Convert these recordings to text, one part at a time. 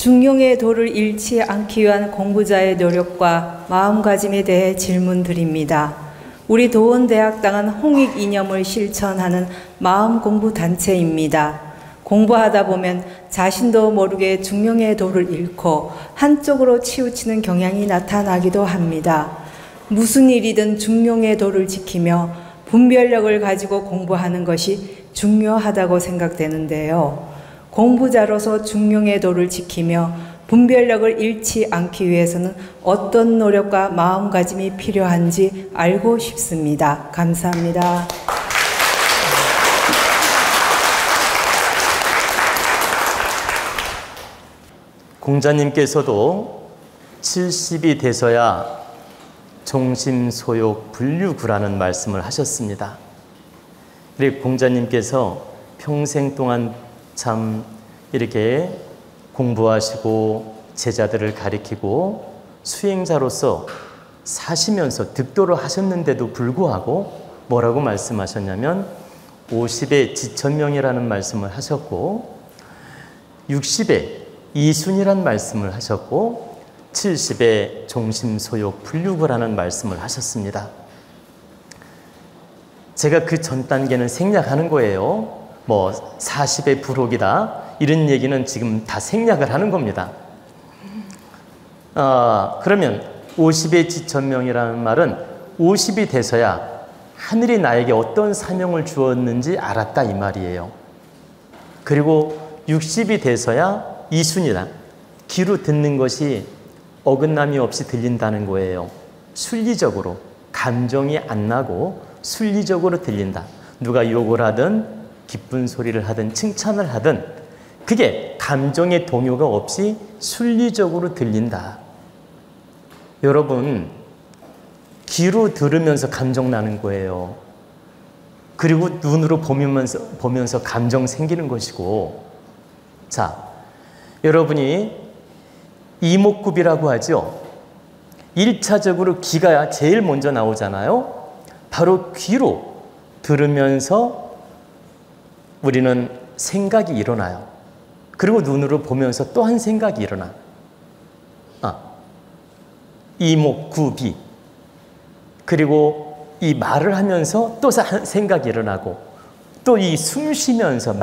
중용의 도를 잃지 않기 위한 공부자의 노력과 마음가짐에 대해 질문드립니다. 우리 도원대학당은 홍익 이념을 실천하는 마음공부단체입니다. 공부하다 보면 자신도 모르게 중용의 도를 잃고 한쪽으로 치우치는 경향이 나타나기도 합니다. 무슨 일이든 중용의 도를 지키며 분별력을 가지고 공부하는 것이 중요하다고 생각되는데요. 공부자로서 중용의 도를 지키며 분별력을 잃지 않기 위해서는 어떤 노력과 마음가짐이 필요한지 알고 싶습니다. 감사합니다. 공자님께서도 70이 돼서야 종심소욕 분류구라는 말씀을 하셨습니다. 그리고 공자님께서 평생 동안 참 이렇게 공부하시고 제자들을 가리키고 수행자로서 사시면서 득도를 하셨는데도 불구하고 뭐라고 말씀하셨냐면 50에 지천명이라는 말씀을 하셨고 60에 이순이라는 말씀을 하셨고 70에 종심소욕 분류구라는 말씀을 하셨습니다. 제가 그 전 단계는 생략하는 거예요. 뭐 40의 불혹이다 이런 얘기는 지금 다 생략을 하는 겁니다. 그러면 50의 지천명이라는 말은 50이 돼서야 하늘이 나에게 어떤 사명을 주었는지 알았다 이 말이에요. 그리고 60이 돼서야 이순이다. 귀로 듣는 것이 어긋남이 없이 들린다는 거예요. 순리적으로 감정이 안 나고 순리적으로 들린다. 누가 욕을 하든 기쁜 소리를 하든 칭찬을 하든 그게 감정의 동요가 없이 순리적으로 들린다. 여러분 귀로 들으면서 감정 나는 거예요. 그리고 눈으로 보면서 감정 생기는 것이고 자 여러분이 이목구비라고 하죠. 1차적으로 귀가 제일 먼저 나오잖아요. 바로 귀로 들으면서 우리는 생각이 일어나요. 그리고 눈으로 보면서 또 한 생각이 일어나. 이목구비. 그리고 이 말을 하면서 또 생각이 일어나고 또 이 숨 쉬면서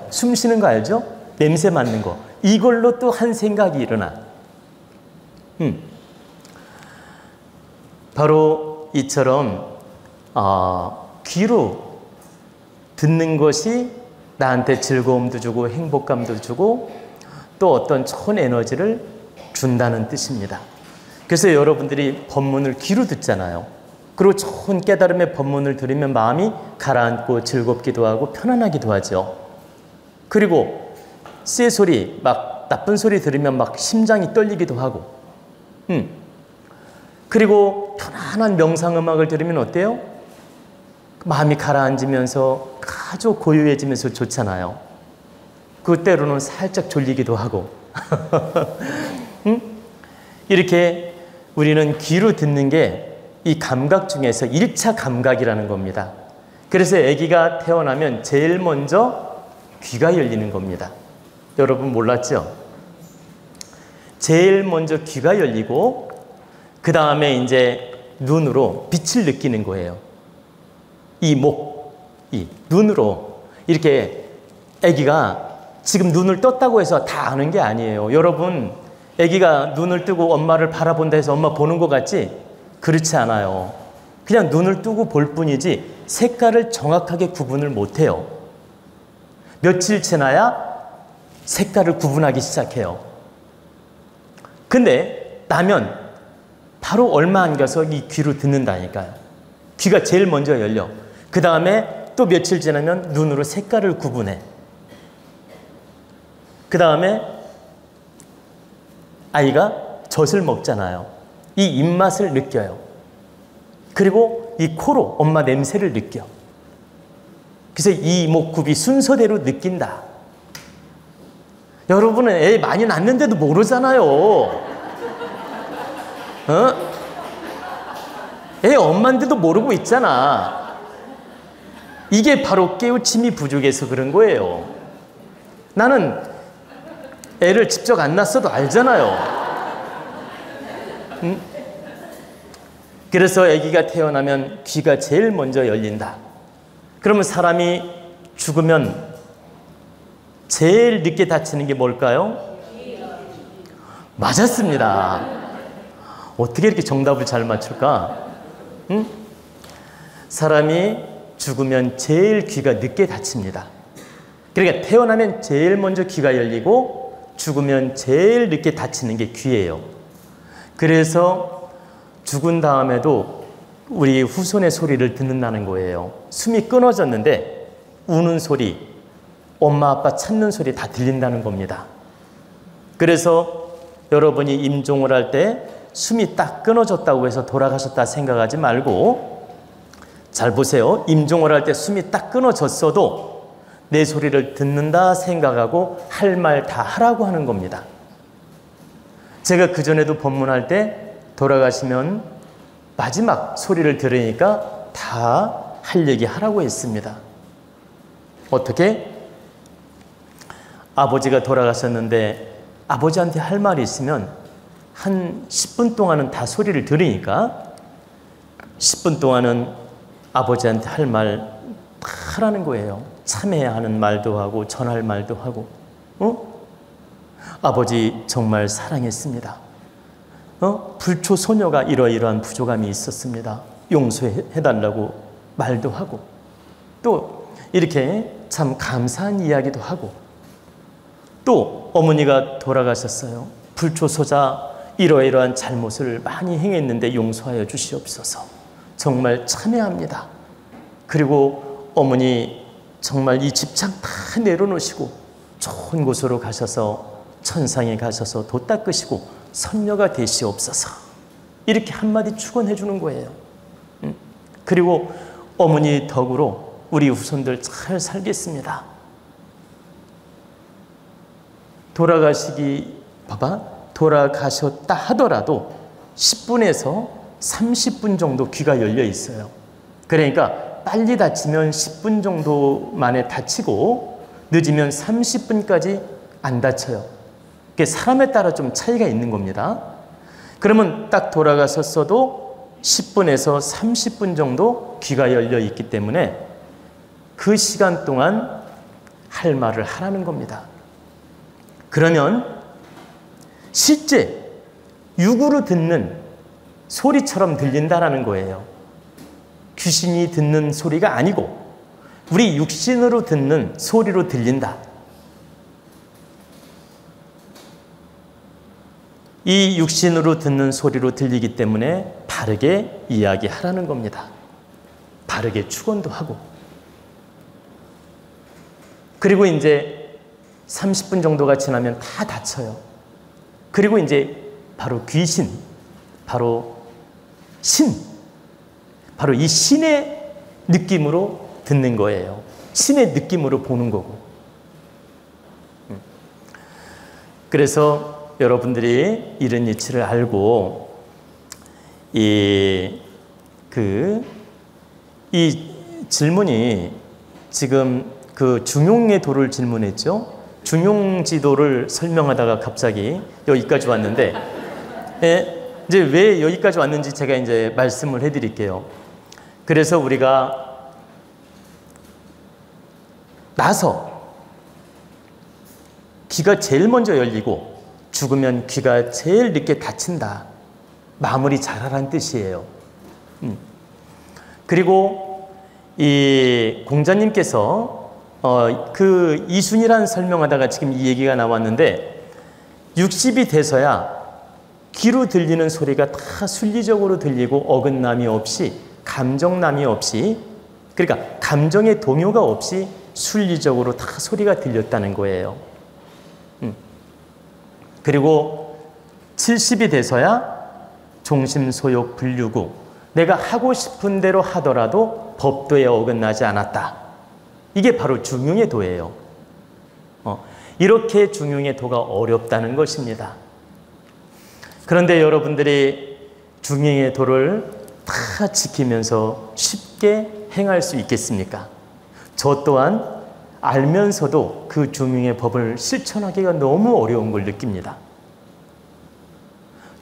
숨 쉬는 거 알죠? 냄새 맡는 거. 이걸로 또 한 생각이 일어나. 바로 이처럼 귀로 듣는 것이 나한테 즐거움도 주고 행복감도 주고 또 어떤 좋은 에너지를 준다는 뜻입니다. 그래서 여러분들이 법문을 귀로 듣잖아요. 그리고 좋은 깨달음의 법문을 들으면 마음이 가라앉고 즐겁기도 하고 편안하기도 하죠. 그리고 쎄소리, 막 나쁜 소리 들으면 막 심장이 떨리기도 하고 그리고 편안한 명상음악을 들으면 어때요? 마음이 가라앉으면서 아주 고요해지면서 좋잖아요. 그때로는 살짝 졸리기도 하고 이렇게 우리는 귀로 듣는 게 이 감각 중에서 1차 감각이라는 겁니다. 그래서 아기가 태어나면 제일 먼저 귀가 열리는 겁니다. 여러분 몰랐죠? 제일 먼저 귀가 열리고 그 다음에 이제 눈으로 빛을 느끼는 거예요. 이 눈으로 이렇게 아기가 지금 눈을 떴다고 해서 다 아는 게 아니에요. 여러분 아기가 눈을 뜨고 엄마를 바라본다 해서 엄마 보는 것 같지? 그렇지 않아요. 그냥 눈을 뜨고 볼 뿐이지 색깔을 정확하게 구분을 못해요. 며칠 지나야 색깔을 구분하기 시작해요. 근데 나면 바로 얼마 안 가서 이 귀로 듣는다니까요. 귀가 제일 먼저 열려. 그 다음에 또 며칠 지나면 눈으로 색깔을 구분해. 그 다음에 아이가 젖을 먹잖아요. 이 입맛을 느껴요. 그리고 이 코로 엄마 냄새를 느껴. 그래서 이 이목구비 순서대로 느낀다. 여러분은 애 많이 낳는데도 모르잖아요. 애 엄마인데도 모르고 있잖아. 이게 바로 깨우침이 부족해서 그런 거예요. 나는 애를 직접 안 낳았어도 알잖아요. 응? 그래서 아기가 태어나면 귀가 제일 먼저 열린다. 그러면 사람이 죽으면 제일 늦게 다치는 게 뭘까요? 맞았습니다. 어떻게 이렇게 정답을 잘 맞출까? 응? 사람이 죽으면 제일 귀가 늦게 다칩니다. 그러니까 태어나면 제일 먼저 귀가 열리고 죽으면 제일 늦게 다치는 게 귀예요. 그래서 죽은 다음에도 우리 후손의 소리를 듣는다는 거예요. 숨이 끊어졌는데 우는 소리, 엄마 아빠 찾는 소리 다 들린다는 겁니다. 그래서 여러분이 임종을 할 때 숨이 딱 끊어졌다고 해서 돌아가셨다 생각하지 말고, 잘 보세요. 임종을 할 때 숨이 딱 끊어졌어도 내 소리를 듣는다 생각하고 할 말 다 하라고 하는 겁니다. 제가 그전에도 법문할 때 돌아가시면 마지막 소리를 들으니까 다 할 얘기 하라고 했습니다. 어떻게? 아버지가 돌아가셨는데 아버지한테 할 말이 있으면 한 10분 동안은 다 소리를 들으니까 10분 동안은 아버지한테 할 말 다 하라는 거예요. 참여해야 하는 말도 하고 전할 말도 하고. 아버지 정말 사랑했습니다. 불초 소녀가 이러이러한 부족함이 있었습니다. 용서해달라고 말도 하고, 또 이렇게 참 감사한 이야기도 하고, 또 어머니가 돌아가셨어요. 불초소자 이러이러한 잘못을 많이 행했는데 용서하여 주시옵소서. 정말 참회합니다. 그리고 어머니 정말 이 집착 다 내려놓으시고 좋은 곳으로 가셔서 천상에 가셔서 도 닦으시고 선녀가 되시옵소서. 이렇게 한마디 축원해 주는 거예요. 그리고 어머니 덕으로 우리 후손들 잘 살겠습니다. 돌아가셨다 하더라도 10분에서 30분 정도 귀가 열려 있어요. 그러니까 빨리 다치면 10분 정도 만에 다치고 늦으면 30분까지 안 다쳐요. 그게 사람에 따라 좀 차이가 있는 겁니다. 그러면 딱 돌아가셨어도 10분에서 30분 정도 귀가 열려 있기 때문에 그 시간 동안 할 말을 하라는 겁니다. 그러면 실제 육으로 듣는 소리처럼 들린다라는 거예요. 귀신이 듣는 소리가 아니고 우리 육신으로 듣는 소리로 들린다. 이 육신으로 듣는 소리로 들리기 때문에 바르게 이야기하라는 겁니다. 바르게 축원도 하고. 그리고 이제 30분 정도가 지나면 다 다쳐요. 그리고 이제 바로 귀신, 바로 신, 바로 이 신의 느낌으로 듣는 거예요. 신의 느낌으로 보는 거고. 그래서 여러분들이 이런 이치를 알고 이 질문이 지금 그 중용의 도를 질문했죠. 중용지도를 설명하다가 갑자기 여기까지 왔는데, 이제 왜 여기까지 왔는지 제가 이제 말씀을 해드릴게요. 그래서 우리가 나서 귀가 제일 먼저 열리고 죽으면 귀가 제일 늦게 닫힌다. 마무리 잘하라는 뜻이에요. 그리고 이 공자님께서 그 이순이라는 설명하다가 지금 이 얘기가 나왔는데 60이 돼서야 귀로 들리는 소리가 다 순리적으로 들리고 어긋남이 없이 감정남이 없이, 그러니까 감정의 동요가 없이 순리적으로 다 소리가 들렸다는 거예요. 그리고 70이 돼서야 종심소욕 불유구, 내가 하고 싶은 대로 하더라도 법도에 어긋나지 않았다. 이게 바로 중용의 도예요. 이렇게 중용의 도가 어렵다는 것입니다. 그런데 여러분들이 중용의 도를 다 지키면서 쉽게 행할 수 있겠습니까? 저 또한 알면서도 그 중용의 법을 실천하기가 너무 어려운 걸 느낍니다.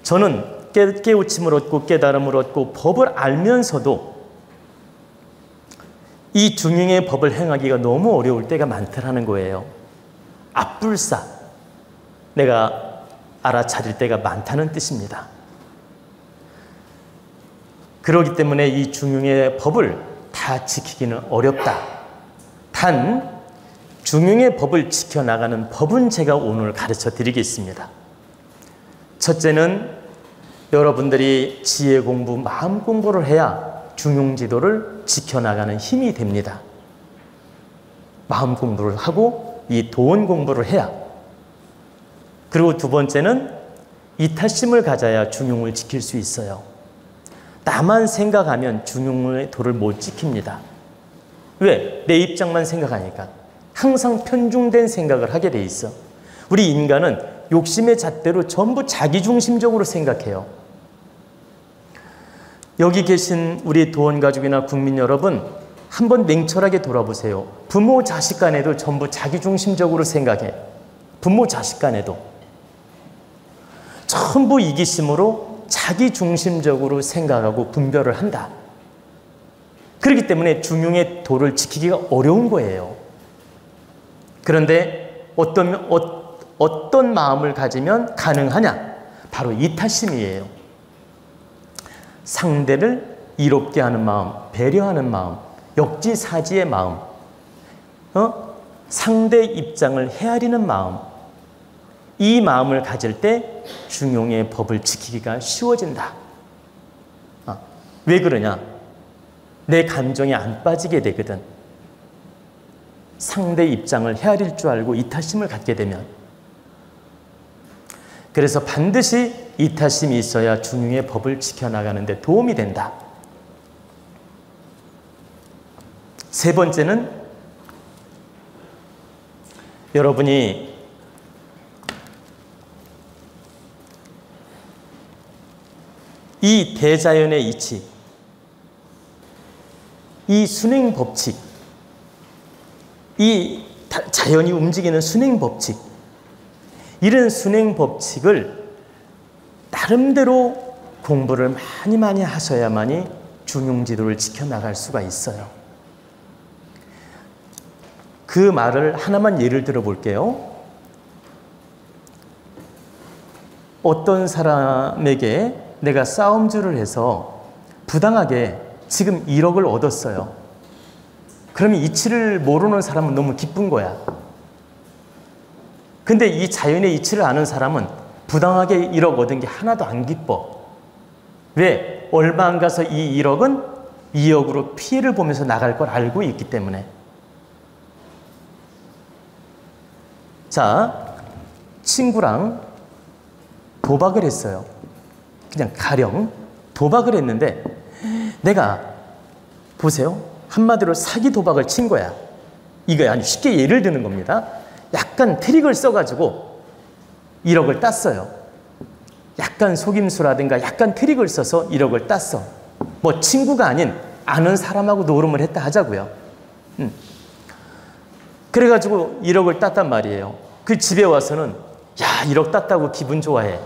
저는 깨우침을 얻고 깨달음을 얻고 법을 알면서도 이 중용의 법을 행하기가 너무 어려울 때가 많더라는 거예요. 앞불사 내가 알아차릴 때가 많다는 뜻입니다. 그렇기 때문에 이 중용의 법을 다 지키기는 어렵다. 단 중용의 법을 지켜나가는 법은 제가 오늘 가르쳐 드리겠습니다. 첫째는 여러분들이 지혜 공부, 마음 공부를 해야 중용지도를 지켜나가는 힘이 됩니다. 마음 공부를 하고 이 도원 공부를 해야. 그리고 두 번째는 이타심을 가져야 중용을 지킬 수 있어요. 나만 생각하면 중용의 도를 못 지킵니다. 왜? 내 입장만 생각하니까. 항상 편중된 생각을 하게 돼 있어. 우리 인간은 욕심의 잣대로 전부 자기중심적으로 생각해요. 여기 계신 우리 도원가족이나 국민 여러분, 한번 냉철하게 돌아보세요. 부모 자식 간에도 전부 자기중심적으로 생각해. 부모 자식 간에도 전부 이기심으로 자기중심적으로 생각하고 분별을 한다. 그렇기 때문에 중용의 도를 지키기가 어려운 거예요. 그런데 어떤 마음을 가지면 가능하냐? 바로 이타심이에요. 상대를 이롭게 하는 마음, 배려하는 마음, 역지사지의 마음, 상대 입장을 헤아리는 마음, 이 마음을 가질 때 중용의 법을 지키기가 쉬워진다. 왜 그러냐? 내 감정에 안 빠지게 되거든. 상대 입장을 헤아릴 줄 알고 이타심을 갖게 되면. 그래서 반드시 이타심이 있어야 중용의 법을 지켜나가는 데 도움이 된다. 세 번째는 여러분이 이 대자연의 이치, 이 순행 법칙, 이 자연이 움직이는 순행 법칙, 이런 순행 법칙을 나름대로 공부를 많이 하셔야만이 중용지도를 지켜나갈 수가 있어요. 그 말을 하나만 예를 들어 볼게요. 어떤 사람에게 내가 싸움질을 해서 부당하게 지금 1억을 얻었어요. 그러면 이치를 모르는 사람은 너무 기쁜 거야. 근데 이 자연의 이치를 아는 사람은 부당하게 1억 얻은 게 하나도 안 기뻐. 왜? 얼마 안 가서 이 1억은 2억으로 피해를 보면서 나갈 걸 알고 있기 때문에. 자, 친구랑 도박을 했어요. 그냥 가령 도박을 했는데 내가 보세요. 한마디로 사기 도박을 친 거야. 이거 아주 쉽게 예를 드는 겁니다. 약간 트릭을 써가지고 1억을 땄어요. 약간 속임수라든가 약간 트릭을 써서 1억을 땄어. 뭐 친구가 아닌 아는 사람하고 노름을 했다 하자고요. 그래가지고 1억을 땄단 말이에요. 그 집에 와서는 야 1억 땄다고 기분 좋아해.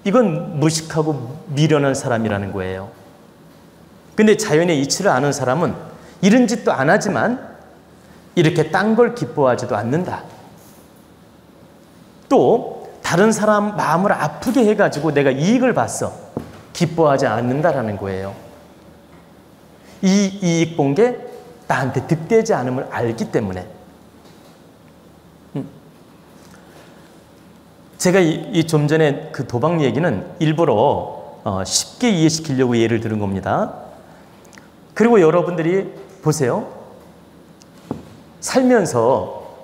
이건 무식하고 미련한 사람이라는 거예요. 근데 자연의 이치를 아는 사람은 이런 짓도 안 하지만 이렇게 딴 걸 기뻐하지도 않는다. 또 다른 사람 마음을 아프게 해가지고 내가 이익을 봤어. 기뻐하지 않는다라는 거예요. 이 이익 본 게 나한테 득되지 않음을 알기 때문에. 제가 좀 전에 그 도박 얘기는 일부러 쉽게 이해시키려고 예를 들은 겁니다. 그리고 여러분들이 보세요. 살면서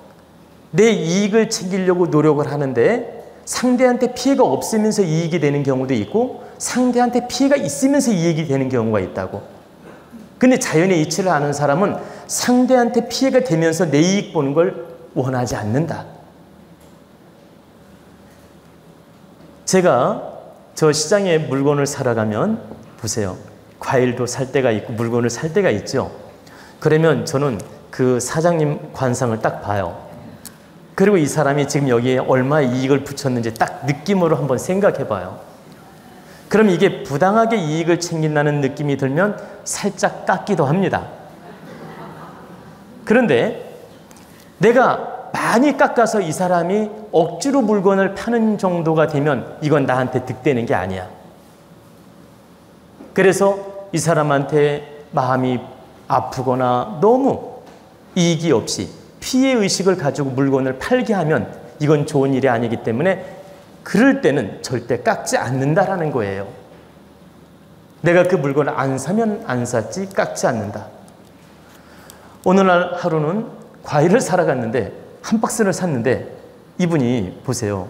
내 이익을 챙기려고 노력을 하는데 상대한테 피해가 없으면서 이익이 되는 경우도 있고 상대한테 피해가 있으면서 이익이 되는 경우가 있다고. 근데 자연의 이치를 아는 사람은 상대한테 피해가 되면서 내 이익 보는 걸 원하지 않는다. 제가 저 시장에 물건을 사러 가면 보세요. 과일도 살 때가 있고 물건을 살 때가 있죠. 그러면 저는 그 사장님 관상을 딱 봐요. 그리고 이 사람이 지금 여기에 얼마의 이익을 붙였는지 딱 느낌으로 한번 생각해 봐요. 그럼 이게 부당하게 이익을 챙긴다는 느낌이 들면 살짝 깎기도 합니다. 그런데 내가 많이 깎아서 이 사람이 억지로 물건을 파는 정도가 되면 이건 나한테 득되는 게 아니야. 그래서 이 사람한테 마음이 아프거나 너무 이익이 없이 피해의식을 가지고 물건을 팔게 하면 이건 좋은 일이 아니기 때문에 그럴 때는 절대 깎지 않는다라는 거예요. 내가 그 물건을 안 사면 안 샀지 깎지 않는다. 어느 날 하루는 과일을 사러 갔는데 한 박스를 샀는데 이분이 보세요.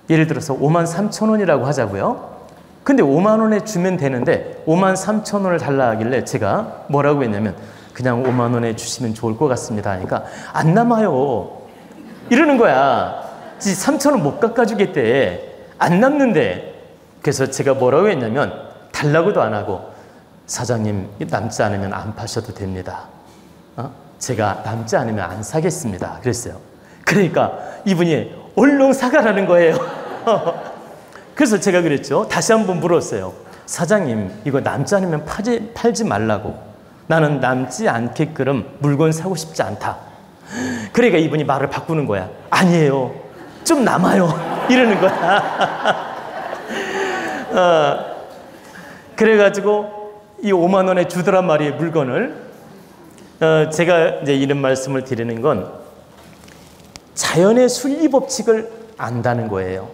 예를 들어서 53,000원이라고 하자고요. 근데 5만 원에 주면 되는데 53,000원을 달라 하길래 제가 뭐라고 했냐면 그냥 5만 원에 주시면 좋을 것 같습니다 하니까 안 남아요 이러는 거야. 3,000원 못 깎아주겠대. 안 남는데. 그래서 제가 뭐라고 했냐면 달라고도 안 하고 사장님 남지 않으면 안 파셔도 됩니다. 제가 남지 않으면 안 사겠습니다 그랬어요. 그러니까 이분이 얼른 사가라는 거예요. 그래서 제가 그랬죠. 다시 한번 물었어요. 사장님 이거 남지 않으면 팔지 말라고. 나는 남지 않게끔 물건 사고 싶지 않다. 그러니까 이분이 말을 바꾸는 거야. 아니에요 좀 남아요 이러는 거야. 그래가지고 이 5만 원에 주더란 말이에요 물건을. 제가 이제 이런 말씀을 드리는 건 자연의 순리 법칙을 안다는 거예요.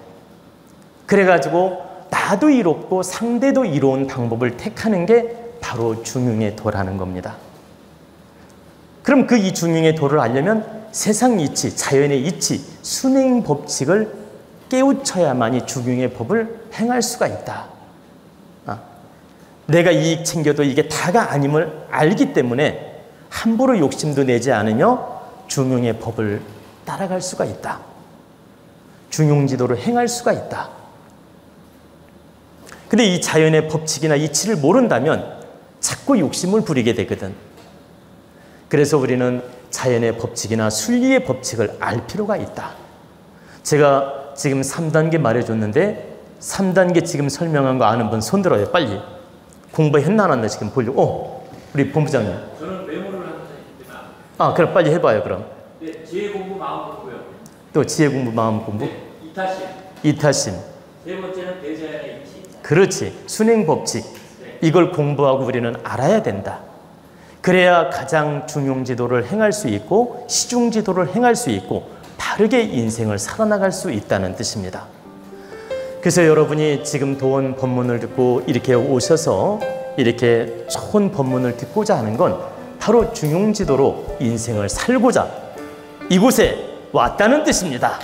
그래가지고 나도 이롭고 상대도 이로운 방법을 택하는 게 바로 중용의 도라는 겁니다. 그럼 그 이 중용의 도를 알려면 세상 이치, 자연의 이치, 순행 법칙을 깨우쳐야만이 중용의 법을 행할 수가 있다. 내가 이익 챙겨도 이게 다가 아님을 알기 때문에 함부로 욕심도 내지 않으며 중용의 법을 따라갈 수가 있다. 중용지도를 행할 수가 있다. 근데 이 자연의 법칙이나 이치를 모른다면 자꾸 욕심을 부리게 되거든. 그래서 우리는 자연의 법칙이나 순리의 법칙을 알 필요가 있다. 제가 지금 3단계 말해줬는데 3단계 지금 설명한 거 아는 분 손들어요. 빨리. 공부했나 안 했나 지금 보려고. 우리 본부장님. 저는 메모를 하는 사람입니다. 그럼 빨리 해봐요 그럼. 네, 지혜 공부, 마음 공부요. 또 지혜 공부, 마음 공부. 네, 이타심. 이타심. 세 번째는 대자연의 이치. 그렇지. 순행 법칙. 네. 이걸 공부하고 우리는 알아야 된다. 그래야 가장 중용지도를 행할 수 있고 시중지도를 행할 수 있고 바르게 인생을 살아나갈 수 있다는 뜻입니다. 그래서 여러분이 지금 도원 법문을 듣고 이렇게 오셔서 이렇게 좋은 법문을 듣고자 하는 건 바로 중용지도로 인생을 살고자 이곳에 왔다는 뜻입니다.